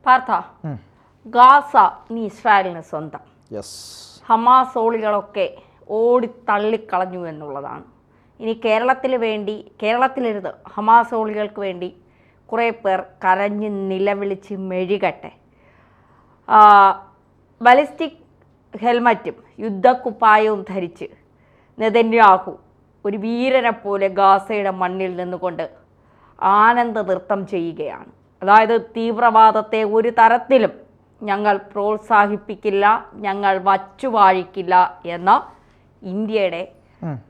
Partha, Gaza ഇനി ഇസ്രായേലിന് സ്വന്തം. ഹമാസോളികളൊക്കെ ഓടിത്തള്ളിക്കളഞ്ഞു എന്നുള്ളതാണ്. ഇനി കേരളത്തിലിരുന്ന് ഹമാസോളികൾക്ക് വേണ്ടി കുറേ പേർ കരഞ്ഞ് നിലവിളിച്ച് മെഴുകട്ടെ. ബലിസ്റ്റിക് ഹെൽമറ്റും യുദ്ധക്കുപ്പായവും ധരിച്ച് നെതന്യാഹു ഒരു വീരനെ പോലെ ഗാസയുടെ മണ്ണിൽ നിന്നുകൊണ്ട് ആനന്ദ നൃത്തം ചെയ്യുകയാണ്. അതായത് തീവ്രവാദത്തെ ഒരു തരത്തിലും ഞങ്ങൾ പ്രോത്സാഹിപ്പിക്കില്ല, ഞങ്ങൾ വച്ചുവാഴിക്കില്ല എന്ന ഇന്ത്യയുടെ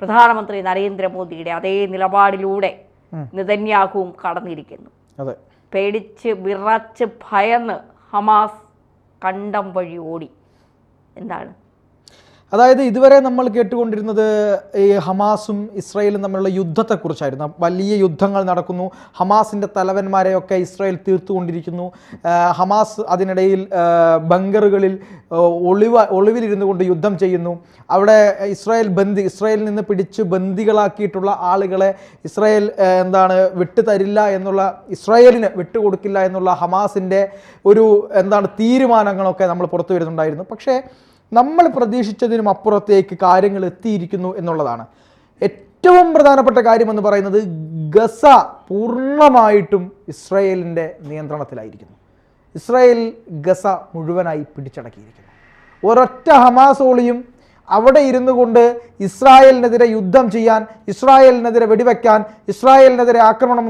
പ്രധാനമന്ത്രി നരേന്ദ്രമോദിയുടെ അതേ നിലപാടിലൂടെ നെതന്യാഹുവും കടന്നിരിക്കുന്നു. പേടിച്ച് വിറച്ച് ഭയന്ന് ഹമാസ് കണ്ടം വഴി ഓടി. എന്താണ്? അതായത് ഇതുവരെ നമ്മൾ കേട്ടുകൊണ്ടിരുന്നത് ഈ ഹമാസും ഇസ്രായേലും തമ്മിലുള്ള യുദ്ധത്തെക്കുറിച്ചായിരുന്നു. വലിയ യുദ്ധങ്ങൾ നടക്കുന്നു, ഹമാസിൻ്റെ തലവന്മാരെയൊക്കെ ഇസ്രായേൽ തീർത്തുകൊണ്ടിരിക്കുന്നു. ഹമാസ് അതിനിടയിൽ ബങ്കറുകളിൽ ഒളിവിലിരുന്നു കൊണ്ട് യുദ്ധം ചെയ്യുന്നു. അവിടെ ഇസ്രായേലിൽ നിന്ന് പിടിച്ച് ബന്ദികളാക്കിയിട്ടുള്ള ആളുകളെ ഇസ്രായേൽ വിട്ടുതരില്ല എന്നുള്ള, ഇസ്രായേലിന് വിട്ടുകൊടുക്കില്ല എന്നുള്ള ഹമാസിൻ്റെ ഒരു തീരുമാനങ്ങളൊക്കെ നമ്മൾ പുറത്തു വരുന്നുണ്ടായിരുന്നു. പക്ഷേ നമ്മൾ പ്രതീക്ഷിച്ചതിനും അപ്പുറത്തേക്ക് കാര്യങ്ങൾ എത്തിയിരിക്കുന്നു എന്നുള്ളതാണ്. ഏറ്റവും പ്രധാനപ്പെട്ട കാര്യമെന്ന് പറയുന്നത് ഗസ പൂർണ്ണമായിട്ടും ഇസ്രായേലിൻ്റെ നിയന്ത്രണത്തിലായിരിക്കുന്നു. ഇസ്രായേൽ ഗസ മുഴുവനായി പിടിച്ചടക്കിയിരിക്കുന്നു. ഒരൊറ്റ ഹമാസോളിയും അവിടെ ഇരുന്നു കൊണ്ട് ഇസ്രായേലിനെതിരെ യുദ്ധം ചെയ്യാൻ, ഇസ്രായേലിനെതിരെ വെടിവെക്കാൻ, ഇസ്രായേലിനെതിരെ ആക്രമണം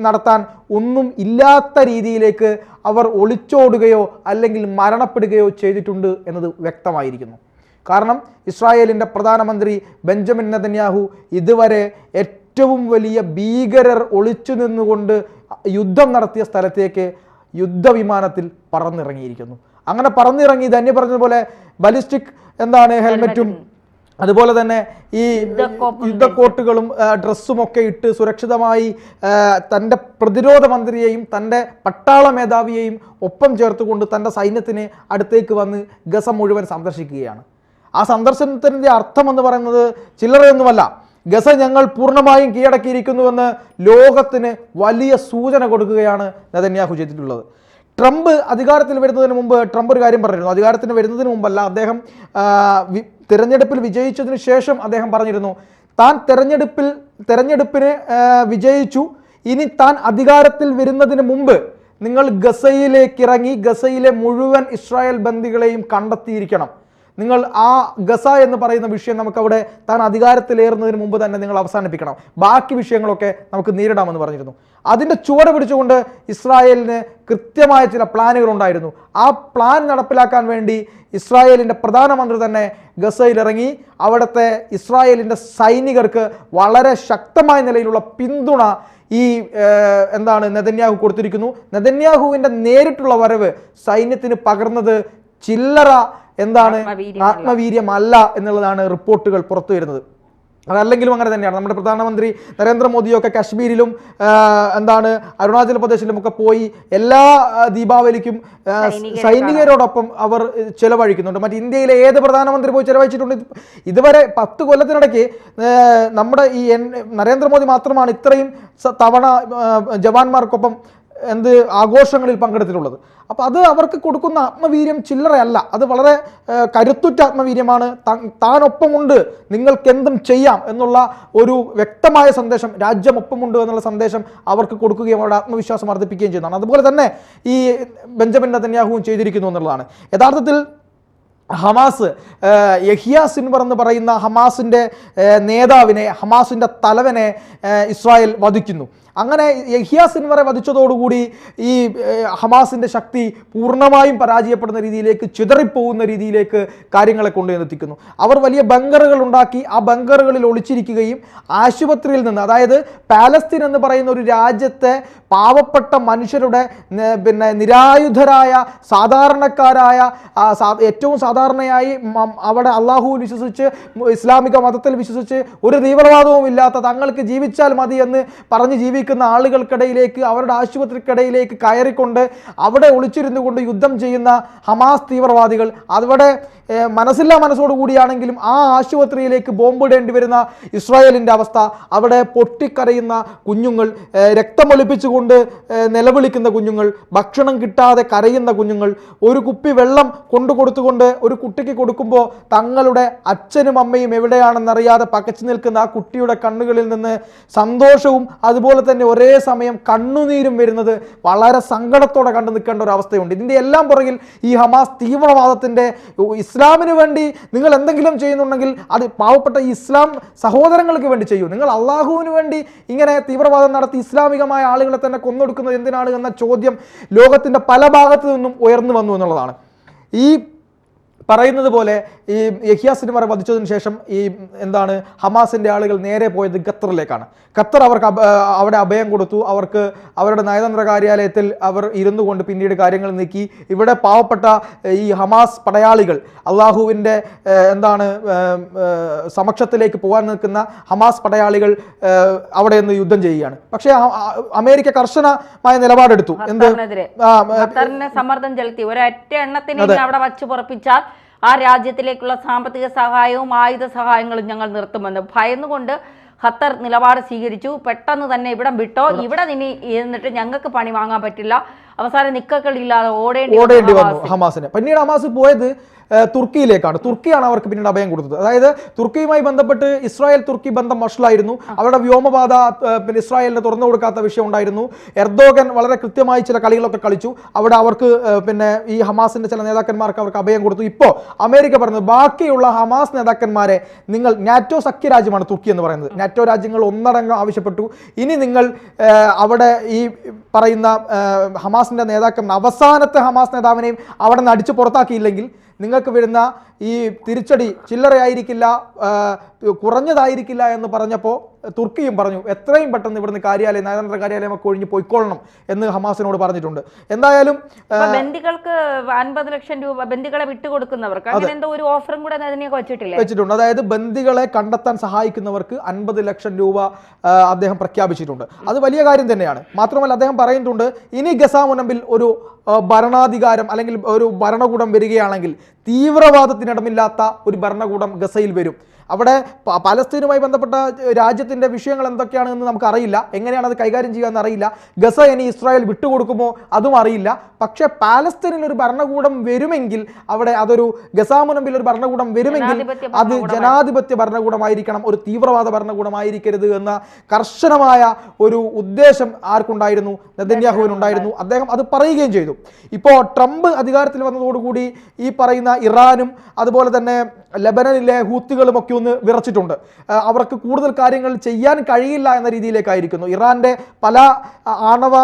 നടത്താൻ ഒന്നും ഇല്ലാത്ത രീതിയിലേക്ക് അവർ ഒളിച്ചോടുകയോ അല്ലെങ്കിൽ മരണപ്പെടുകയോ ചെയ്തിട്ടുണ്ട് എന്നത് വ്യക്തമായിരിക്കുന്നു. കാരണം ഇസ്രായേലിൻ്റെ പ്രധാനമന്ത്രി ബെഞ്ചമിൻ നെതന്യാഹു ഇതുവരെ ഏറ്റവും വലിയ ഭീകരർ ഒളിച്ചു നിന്നുകൊണ്ട് യുദ്ധം നടത്തിയ സ്ഥലത്തേക്ക് യുദ്ധവിമാനത്തിൽ പറന്നിറങ്ങിയിരിക്കുന്നു. അങ്ങനെ പറന്നിറങ്ങി ധന്യ പറഞ്ഞതുപോലെ ബലിസ്റ്റിക് ഹെൽമെറ്റും അതുപോലെ തന്നെ ഈ യുദ്ധക്കോട്ടുകളും ഡ്രസ്സുമൊക്കെ ഇട്ട് സുരക്ഷിതമായി തൻ്റെ പ്രതിരോധ മന്ത്രിയെയും തൻ്റെ പട്ടാള മേധാവിയെയും ഒപ്പം ചേർത്തുകൊണ്ട് തൻ്റെ സൈന്യത്തിന് അടുത്തേക്ക് വന്ന് ഗസ മുഴുവൻ സന്ദർശിക്കുകയാണ്. ആ സന്ദർശനത്തിൻ്റെ അർത്ഥമെന്ന് പറയുന്നത് ചില്ലറയൊന്നുമല്ല. ഗസ ഞങ്ങൾ പൂർണ്ണമായും കീഴടക്കിയിരിക്കുന്നുവെന്ന് ലോകത്തിന് വലിയ സൂചന കൊടുക്കുകയാണ് നെതന്യാഹു ചെയ്തിട്ടുള്ളത്. ട്രംപ് അധികാരത്തിൽ വരുന്നതിന് മുമ്പ് ട്രംപ് ഒരു കാര്യം പറഞ്ഞിരുന്നു. അധികാരത്തിന് വരുന്നതിന് മുമ്പല്ല, അദ്ദേഹം തിരഞ്ഞെടുപ്പിൽ വിജയിച്ചതിന് ശേഷം അദ്ദേഹം പറഞ്ഞിരുന്നു, താൻ തിരഞ്ഞെടുപ്പിന് വിജയിച്ചു, ഇനി താൻ അധികാരത്തിൽ വരുന്നതിന് മുമ്പ് നിങ്ങൾ ഗസയിലേക്ക് ഇറങ്ങി ഗസയിലെ മുഴുവൻ ഇസ്രായേൽ ബന്ദികളെയും കണ്ടെത്തിയിരിക്കണം. നിങ്ങൾ ആ ഗസ എന്ന് പറയുന്ന വിഷയം നമുക്കവിടെ താൻ അധികാരത്തിലേറുന്നതിന് മുമ്പ് തന്നെ നിങ്ങൾ അവസാനിപ്പിക്കണം, ബാക്കി വിഷയങ്ങളൊക്കെ നമുക്ക് നേരിടാമെന്ന് പറഞ്ഞിരുന്നു. അതിൻ്റെ ചുവട് പിടിച്ചുകൊണ്ട് ഇസ്രായേലിന് കൃത്യമായ ചില പ്ലാനുകൾ ഉണ്ടായിരുന്നു. ആ പ്ലാൻ നടപ്പിലാക്കാൻ വേണ്ടി ഇസ്രായേലിൻ്റെ പ്രധാനമന്ത്രി തന്നെ ഗസയിലിറങ്ങി അവിടുത്തെ ഇസ്രായേലിൻ്റെ സൈനികർക്ക് വളരെ ശക്തമായ നിലയിലുള്ള പിന്തുണ ഈ നെതന്യാഹു കൊടുത്തിരിക്കുന്നു. നെതന്യാഹുവിൻ്റെ നേരിട്ടുള്ള വരവ് സൈന്യത്തിന് പകർന്നത് ചില്ലറ ആത്മവീര്യമല്ല എന്നുള്ളതാണ് റിപ്പോർട്ടുകൾ പുറത്തു വരുന്നത്. അതല്ലെങ്കിലും അങ്ങനെ തന്നെയാണ്. നമ്മുടെ പ്രധാനമന്ത്രി നരേന്ദ്രമോദിയൊക്കെ കശ്മീരിലും അരുണാചൽ പ്രദേശിലും ഒക്കെ പോയി എല്ലാ ദീപാവലിക്കും സൈനികരോടൊപ്പം അവർ ചെലവഴിക്കുന്നുണ്ട്. മറ്റ് ഇന്ത്യയിലെ ഏത് പ്രധാനമന്ത്രി പോയി ചെലവഴിച്ചിട്ടുണ്ട്? ഇതുവരെ 10 കൊല്ലത്തിനിടയ്ക്ക് നമ്മുടെ ഈ നരേന്ദ്രമോദി മാത്രമാണ് ഇത്രയും തവണ ജവാന്മാർക്കൊപ്പം ആഘോഷങ്ങളിൽ പങ്കെടുത്തിട്ടുള്ളത്. അപ്പോൾ അത് അവർക്ക് കൊടുക്കുന്ന ആത്മവീര്യം ചില്ലറയല്ല, അത് വളരെ കരുത്തുറ്റ ആത്മവീര്യമാണ്. താനൊപ്പമുണ്ട്, നിങ്ങൾക്കെന്തും ചെയ്യാം എന്നുള്ള ഒരു വ്യക്തമായ സന്ദേശം, രാജ്യമൊപ്പമുണ്ട് എന്നുള്ള സന്ദേശം അവർക്ക് കൊടുക്കുകയും അവരുടെ ആത്മവിശ്വാസം വർദ്ധിപ്പിക്കുകയും ചെയ്യുന്നതാണ്. അതുപോലെ തന്നെ ഈ ബെഞ്ചമിൻ നെതന്യാഹുവും ചെയ്തിരിക്കുന്നു എന്നുള്ളതാണ്. യഥാർത്ഥത്തിൽ ഹമാസ് യഹിയ സിൻവർ എന്ന് പറയുന്ന ഹമാസിൻ്റെ നേതാവിനെ, ഹമാസിൻ്റെ തലവനെ ഇസ്രായേൽ വധിക്കുന്നു. അങ്ങനെ യഹിയ സിൻവറെ വധിച്ചതോടുകൂടി ഈ ഹമാസിൻ്റെ ശക്തി പൂർണ്ണമായും പരാജയപ്പെടുന്ന രീതിയിലേക്ക്, ചിതറിപ്പോകുന്ന രീതിയിലേക്ക് കാര്യങ്ങളെ കൊണ്ടുവന്നെത്തിക്കുന്നു. അവർ വലിയ ബങ്കറുകൾ ഉണ്ടാക്കി ആ ബങ്കറുകളിൽ ഒളിച്ചിരിക്കുകയും ആശുപത്രിയിൽ നിന്ന്, അതായത് പാലസ്തീൻ എന്ന് പറയുന്ന ഒരു രാജ്യത്തെ പാവപ്പെട്ട മനുഷ്യരുടെ നിരായുധരായ സാധാരണക്കാരായ ഏറ്റവും സാധാരണയായി അവിടെ അള്ളാഹുവിൽ വിശ്വസിച്ച് ഇസ്ലാമിക മതത്തിൽ വിശ്വസിച്ച് ഒരു തീവ്രവാദവും ഇല്ലാത്ത തങ്ങൾക്ക് ജീവിച്ചാൽ മതി എന്ന് പറഞ്ഞ് ജീവിക്കുന്ന ആളുകൾക്കിടയിലേക്ക്, അവരുടെ ആശുപത്രിക്കിടയിലേക്ക് കയറിക്കൊണ്ട് അവിടെ ഒളിച്ചിരുന്നു കൊണ്ട് യുദ്ധം ചെയ്യുന്ന ഹമാസ് തീവ്രവാദികൾ, അവിടെ മനസ്സില്ലാ മനസ്സോടുകൂടിയാണെങ്കിലും ആ ആശുപത്രിയിലേക്ക് ബോംബിടേണ്ടി വരുന്ന ഇസ്രായേലിൻ്റെ അവസ്ഥ, അവിടെ പൊട്ടിക്കരയുന്ന കുഞ്ഞുങ്ങൾ, രക്തമൊലിപ്പിച്ചുകൊണ്ട് നിലവിളിക്കുന്ന കുഞ്ഞുങ്ങൾ, ഭക്ഷണം കിട്ടാതെ കരയുന്ന കുഞ്ഞുങ്ങൾ, ഒരു കുപ്പി വെള്ളം കൊടുത്തുകൊണ്ട് ഒരു കുട്ടിക്ക് കൊടുക്കുമ്പോൾ തങ്ങളുടെ അച്ഛനും അമ്മയും എവിടെയാണെന്നറിയാതെ പകച്ചു നിൽക്കുന്ന ആ കുട്ടിയുടെ കണ്ണുകളിൽ നിന്ന് സന്തോഷവും അതുപോലെ തന്നെ ഒരേ സമയം കണ്ണുനീരും വരുന്നത് വളരെ സങ്കടത്തോടെ കണ്ടു നിൽക്കേണ്ട ഒരു അവസ്ഥയുണ്ട്. ഇതിൻ്റെ എല്ലാം പുറകിൽ ഈ ഹമാസ് തീവ്രവാദത്തിൻ്റെ, ഇസ്ലാമിന് വേണ്ടി നിങ്ങൾ എന്തെങ്കിലും ചെയ്യുന്നുണ്ടെങ്കിൽ അത് പാവപ്പെട്ട ഇസ്ലാം സഹോദരങ്ങൾക്ക് വേണ്ടി ചെയ്യൂ. നിങ്ങൾ അള്ളാഹുവിന് വേണ്ടി ഇങ്ങനെ തീവ്രവാദം നടത്തി ഇസ്ലാമികമായ ആളുകളെ തന്നെ കൊന്നൊടുക്കുന്നത് എന്തിനാണ് എന്ന ചോദ്യം ലോകത്തിൻ്റെ പല ഭാഗത്തു നിന്നും ഉയർന്നു വന്നു എന്നുള്ളതാണ്. ഈ പറയുന്നത് പോലെ ഈ യഹ്യാ സിൻവറെ വധിച്ചതിന് ശേഷം ഹമാസിൻ്റെ ആളുകൾ നേരെ പോയത് ഖത്തറിലേക്കാണ്. ഖത്തർ അവർക്ക് അവിടെ അഭയം കൊടുത്തു. അവർക്ക് അവരുടെ നയതന്ത്ര കാര്യാലയത്തിൽ അവർ ഇരുന്നു കൊണ്ട് പിന്നീട് കാര്യങ്ങൾ നീക്കി. ഇവിടെ പാവപ്പെട്ട ഈ ഹമാസ് പടയാളികൾ അള്ളാഹുവിൻ്റെ സമക്ഷത്തിലേക്ക് പോകാൻ നിൽക്കുന്ന ഹമാസ് പടയാളികൾ അവിടെ നിന്ന് യുദ്ധം ചെയ്യുകയാണ്. പക്ഷേ അമേരിക്ക കർശനമായ നിലപാടെടുത്തു. സമ്മർദ്ദം ചെലുത്തി ഒരൊറ്റ എണ്ണത്തിന് അവിടെ വച്ചു പൊറപ്പിച്ചാൽ ആ രാജ്യത്തിലേക്കുള്ള സാമ്പത്തിക സഹായവും ആയുധ സഹായങ്ങളും ഞങ്ങൾ നിർത്തുമെന്ന് ഭയന്നുകൊണ്ട് ഖത്തർ നിലപാട് സ്വീകരിച്ചു. പെട്ടെന്ന് തന്നെ ഇവിടം വിട്ടോ, ഇവിടെ നിന്ന് ഇരുന്നിട്ട് ഞങ്ങൾക്ക് പണി വാങ്ങാൻ പറ്റില്ല, അവസാനം നിക്കക്കളില്ലാതെ ഓടേണ്ടി വന്നു ഹമാസിന്. പിന്നീട് ഹമാസ് പോയത് തുർക്കിയിലേക്കാണ്. തുർക്കിയാണ് അവർക്ക് പിന്നീട് അഭയം കൊടുത്തത്. അതായത് തുർക്കിയുമായി ബന്ധപ്പെട്ട് ഇസ്രായേൽ തുർക്കി ബന്ധം വഷളായിരുന്നു. അവരുടെ വ്യോമപാത ഇസ്രായേലിന് തുറന്നു കൊടുക്കാത്ത വിഷയം ഉണ്ടായിരുന്നു. എർദോഗൻ വളരെ കൃത്യമായി ചില കളികളൊക്കെ കളിച്ചു. അവിടെ അവർക്ക് ഈ ഹമാസിന്റെ ചില നേതാക്കന്മാർക്ക് അവർക്ക് അഭയം കൊടുത്തു. ഇപ്പോൾ അമേരിക്ക പറയുന്നത് ബാക്കിയുള്ള ഹമാസ് നേതാക്കന്മാരെ നിങ്ങൾ, നാറ്റോ സഖ്യരാജ്യമാണ് തുർക്കി എന്ന് പറയുന്നത്, നാറ്റോ രാജ്യങ്ങൾ ഒന്നടങ്കം ആവശ്യപ്പെട്ടു, ഇനി നിങ്ങൾ അവിടെ ഈ പറയുന്ന ഹമാസിന്റെ നേതാക്കൾ അവസാനത്തെ ഹമാസ് നേതാവിനെയും അവിടെ നിന്ന് അടിച്ചു പുറത്താക്കിയില്ലെങ്കിൽ നിങ്ങൾക്ക് വരുന്ന ഈ തിരിച്ചടി ചില്ലറയായിരിക്കില്ല, കുറഞ്ഞതായിരിക്കില്ല എന്ന് പറഞ്ഞപ്പോൾ തുർക്കിയും പറഞ്ഞു എത്രയും പെട്ടെന്ന് ഇവിടുന്ന് നയതന്ത്ര കാര്യാലയം ഒക്കെ ഒഴിഞ്ഞ് പോയിക്കൊള്ളണം എന്ന് ഹമാസിനോട് പറഞ്ഞിട്ടുണ്ട്. എന്തായാലും ബന്ദികൾക്ക് 50 ലക്ഷം രൂപ ബന്ദികളെ വിട്ടുകൊടുക്കുന്നവർക്ക് അങ്ങനെ എന്തോ ഒരു ഓഫറും കൂടെ വെച്ചിട്ടുണ്ട്. അതായത് ബന്ദികളെ കണ്ടെത്താൻ സഹായിക്കുന്നവർക്ക് 50 ലക്ഷം രൂപ അദ്ദേഹം പ്രഖ്യാപിച്ചിട്ടുണ്ട്. അത് വലിയ കാര്യം തന്നെയാണ്. മാത്രമല്ല അദ്ദേഹം പറയുന്നുണ്ട് ഇനി ഗസാ മുനമ്പിൽ ഒരു ഭരണാധികാരം അല്ലെങ്കിൽ ഒരു ഭരണകൂടം വരികയാണെങ്കിൽ തീവ്രവാദത്തിനിടമില്ലാത്ത ഒരു ഭരണകൂടം ഗസയിൽ വരും. അവിടെ പലസ്തീനുമായി ബന്ധപ്പെട്ട രാജ്യത്തിൻ്റെ വിഷയങ്ങൾ എന്തൊക്കെയാണെന്ന് നമുക്കറിയില്ല, എങ്ങനെയാണ് അത് കൈകാര്യം ചെയ്യാമെന്ന് അറിയില്ല. ഗസ ഇനി ഇസ്രായേൽ വിട്ടുകൊടുക്കുമോ അതും അറിയില്ല. പക്ഷേ പാലസ്തീനിൽ ഒരു ഭരണകൂടം വരുമെങ്കിൽ, അവിടെ അതൊരു ഗസാ മുനമ്പിൽ ഒരു ഭരണകൂടം വരുമെങ്കിൽ അത് ജനാധിപത്യ ഭരണകൂടമായിരിക്കണം, ഒരു തീവ്രവാദ ഭരണകൂടമായിരിക്കരുത് എന്ന കർശനമായ ഒരു ഉദ്ദേശം ആർക്കുണ്ടായിരുന്നു? നെതന്യാഹുവിനുണ്ടായിരുന്നു. അദ്ദേഹം അത് പറയുകയും ചെയ്തു. ഇപ്പോൾ ട്രംപ് അധികാരത്തിൽ വന്നതോടുകൂടി ഈ പറയുന്ന ഇറാനും അതുപോലെ തന്നെ ലെബനനിലെ ഹൂത്തികളും ഒക്കെ ഒന്ന് വിറച്ചിട്ടുണ്ട്. അവർക്ക് കൂടുതൽ കാര്യങ്ങൾ ചെയ്യാൻ കഴിയില്ല എന്ന രീതിയിലേക്കായിരിക്കുന്നു. ഇറാന്റെ പല ആണവ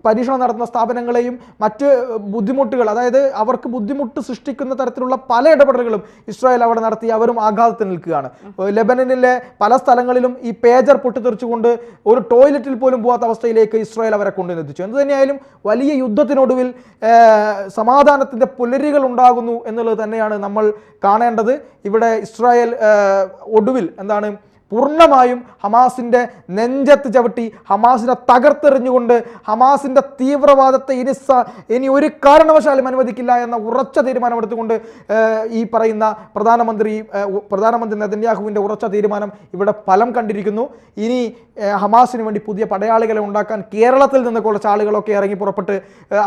പരീക്ഷണം നടത്തുന്ന സ്ഥാപനങ്ങളെയും മറ്റ് ബുദ്ധിമുട്ടുകൾ, അതായത് അവർക്ക് ബുദ്ധിമുട്ട് സൃഷ്ടിക്കുന്ന തരത്തിലുള്ള പല ഇടപെടലുകളും ഇസ്രായേൽ അവിടെ നടത്തി അവരും ആഘാതത്തിൽ നിൽക്കുകയാണ്. ലെബനനിലെ പല സ്ഥലങ്ങളിലും ഈ പേജർ പൊട്ടിത്തെറിച്ചുകൊണ്ട് ഒരു ടോയ്ലറ്റിൽ പോലും പോകാത്ത അവസ്ഥയിലേക്ക് ഇസ്രായേൽ അവരെ കൊണ്ടുവന്നെത്തിച്ചു. എന്ത് തന്നെയായാലും വലിയ യുദ്ധത്തിനൊടുവിൽ സമാധാനത്തിൻ്റെ പുലരികൾ ഉണ്ടാകുന്നു എന്നുള്ളത് തന്നെയാണ് നമ്മൾ കാണേണ്ടത്. ഇവിടെ ഇസ്രായേൽ ഒടുവിൽ പൂർണ്ണമായും ഹമാസിൻ്റെ നെഞ്ചത്ത് ചവിട്ടി ഹമാസിനെ തകർത്തെറിഞ്ഞുകൊണ്ട് ഹമാസിൻ്റെ തീവ്രവാദത്തെ ഇനി ഒരു കാരണവശാലും അനുവദിക്കില്ല എന്ന ഉറച്ച തീരുമാനമെടുത്തുകൊണ്ട് ഈ പറയുന്ന പ്രധാനമന്ത്രി നെതന്യാഹുവിൻ്റെ ഉറച്ച തീരുമാനം ഇവിടെ ഫലം കണ്ടിരിക്കുന്നു. ഇനി ഹമാസിന് വേണ്ടി പുതിയ പടയാളികളെ ഉണ്ടാക്കാൻ കേരളത്തിൽ നിന്ന് കുറച്ച് ആളുകളൊക്കെ ഇറങ്ങി പുറപ്പെട്ട്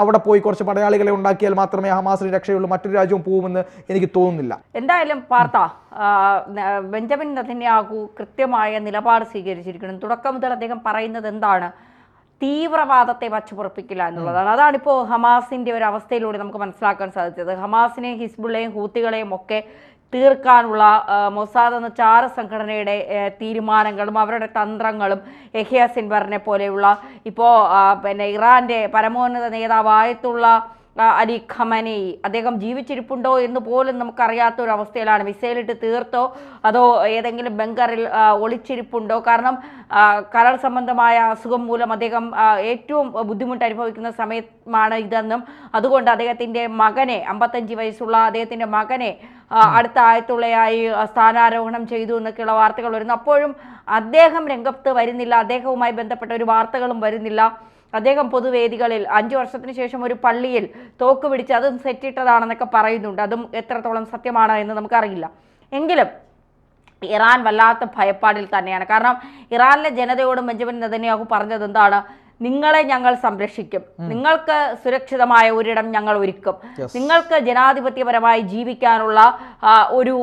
അവിടെ പോയി കുറച്ച് പടയാളികളെ ഉണ്ടാക്കിയാൽ മാത്രമേ ഹമാസിന് രക്ഷയുള്ളൂ, മറ്റൊരു രാജ്യവും പോകുമെന്ന് എനിക്ക് തോന്നുന്നില്ല. എന്തായാലും പാർത്ത ബെഞ്ചമിൻ നെതന്യാഹു കൃത്യമായ നിലപാട് സ്വീകരിച്ചിരിക്കുന്നു. തുടക്കം മുതൽ അദ്ദേഹം പറയുന്നത് എന്താണ്? തീവ്രവാദത്തെ വച്ചുപുറപ്പിക്കില്ല എന്നുള്ളതാണ്. അതാണിപ്പോൾ ഹമാസിൻ്റെ ഒരു അവസ്ഥയിലൂടെ നമുക്ക് മനസ്സിലാക്കാൻ സാധിച്ചത്. ഹമാസിനെയും ഹിസ്ബുള്ളയും ഹൂത്തികളെയും ഒക്കെ തീർക്കാനുള്ള മൊസാദ് എന്ന ചാര സംഘടനയുടെ തീരുമാനങ്ങളും അവരുടെ തന്ത്രങ്ങളും യഹ്യാ സിൻവറിനെ പോലെയുള്ള ഇപ്പോൾ ഇറാന്റെ പരമോന്നത നേതാവ് ആയത്തുള്ള അലി ഖമനേയി അദ്ദേഹം ജീവിച്ചിരിപ്പുണ്ടോ എന്ന് പോലും നമുക്കറിയാത്ത ഒരു അവസ്ഥയിലാണ്. മിസൈലിട്ട് തീർത്തോ അതോ ഏതെങ്കിലും ബങ്കറിൽ ഒളിച്ചിരിപ്പുണ്ടോ? കാരണം കരൾ സംബന്ധമായ അസുഖം മൂലം അദ്ദേഹം ഏറ്റവും ബുദ്ധിമുട്ട് അനുഭവിക്കുന്ന സമയമാണ് ഇതെന്നും അതുകൊണ്ട് അദ്ദേഹത്തിൻ്റെ മകനെ 55 വയസ്സുള്ള അദ്ദേഹത്തിൻ്റെ മകനെ അടുത്ത ആയത്തുള്ളയായി സ്ഥാനാരോഹണം ചെയ്തു എന്നൊക്കെയുള്ള വാർത്തകൾ വരുന്നു. അപ്പോഴും അദ്ദേഹം രംഗത്ത് വരുന്നില്ല, അദ്ദേഹവുമായി ബന്ധപ്പെട്ട ഒരു വാർത്തകളും വരുന്നില്ല. അദ്ദേഹം പൊതുവേദികളിൽ 5 വർഷത്തിന് ശേഷം ഒരു പള്ളിയിൽ തോക്ക് പിടിച്ച് അതും സെറ്റിട്ടതാണെന്നൊക്കെ പറയുന്നുണ്ട്. അതും എത്രത്തോളം സത്യമാണ് എന്ന് നമുക്കറിയില്ല. എങ്കിലും ഇറാൻ വല്ലാത്ത ഭയപ്പാടിൽ തന്നെയാണ്. കാരണം ഇറാനിലെ ജനതയോടും ബെഞ്ചമിൻ നെതന്യാഹു പറഞ്ഞത് എന്താണ്? നിങ്ങളെ ഞങ്ങൾ സംരക്ഷിക്കും, നിങ്ങൾക്ക് സുരക്ഷിതമായ ഒരിടം ഞങ്ങൾ ഒരുക്കും, നിങ്ങൾക്ക് ജനാധിപത്യപരമായി ജീവിക്കാനുള്ള ഒരു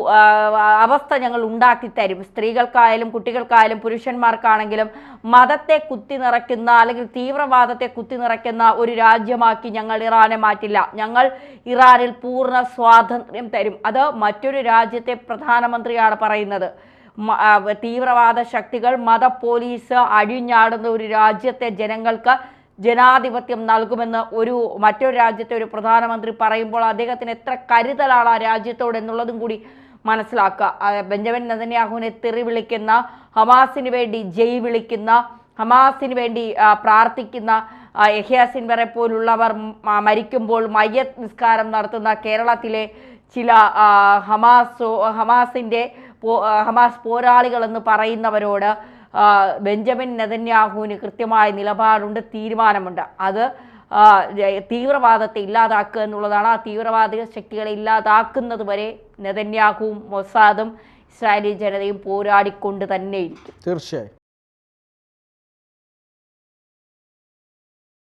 അവസ്ഥ ഞങ്ങൾ ഉണ്ടാക്കി തരും. സ്ത്രീകൾക്കായാലും കുട്ടികൾക്കായാലും പുരുഷന്മാർക്കാണെങ്കിലും മതത്തെ കുത്തി നിറയ്ക്കുന്ന അല്ലെങ്കിൽ തീവ്രവാദത്തെ കുത്തി നിറയ്ക്കുന്ന ഒരു രാജ്യമാക്കി ഞങ്ങൾ ഇറാനെ മാറ്റില്ല. ഞങ്ങൾ ഇറാനിൽ പൂർണ്ണ സ്വാതന്ത്ര്യം തരും. അത് മറ്റൊരു രാജ്യത്തെ പ്രധാനമന്ത്രിയാണ് പറയുന്നത്. തീവ്രവാദ ശക്തികൾ, മത പോലീസ് അഴിഞ്ഞാടുന്ന ഒരു രാജ്യത്തെ ജനങ്ങൾക്ക് ജനാധിപത്യം നൽകുമെന്ന് മറ്റൊരു രാജ്യത്തെ ഒരു പ്രധാനമന്ത്രി പറയുമ്പോൾ അദ്ദേഹത്തിന് എത്ര കരുതലാണ് ആ രാജ്യത്തോട് എന്നുള്ളതും കൂടി മനസ്സിലാക്കുക. ബെഞ്ചമിൻ നെതന്യാഹുവിനെ തെറി വിളിക്കുന്ന, ഹമാസിന് വേണ്ടി ജയ് വിളിക്കുന്ന, ഹമാസിന് വേണ്ടി പ്രാർത്ഥിക്കുന്ന, യഹ്യ സിൻവറെ പോലുള്ളവർ മരിക്കുമ്പോൾ മയ്യത്ത് നിസ്കാരം നടത്തുന്ന കേരളത്തിലെ ചില ഹമാസ് പോരാളികളെന്ന് പറയുന്നവരോട് ബെഞ്ചമിൻ നെതന്യാഹുവിന് കൃത്യമായ നിലപാടുണ്ട്, തീരുമാനമുണ്ട്. അത് തീവ്രവാദത്തെ ഇല്ലാതാക്കുക എന്നുള്ളതാണ്. ആ തീവ്രവാദ ശക്തികളെ ഇല്ലാതാക്കുന്നത് വരെ നെതന്യാഹുവും മൊസാദും ഇസ്രായേലി ജനതയും പോരാടിക്കൊണ്ട് തന്നെയിരിക്കും. തീർച്ചയായും.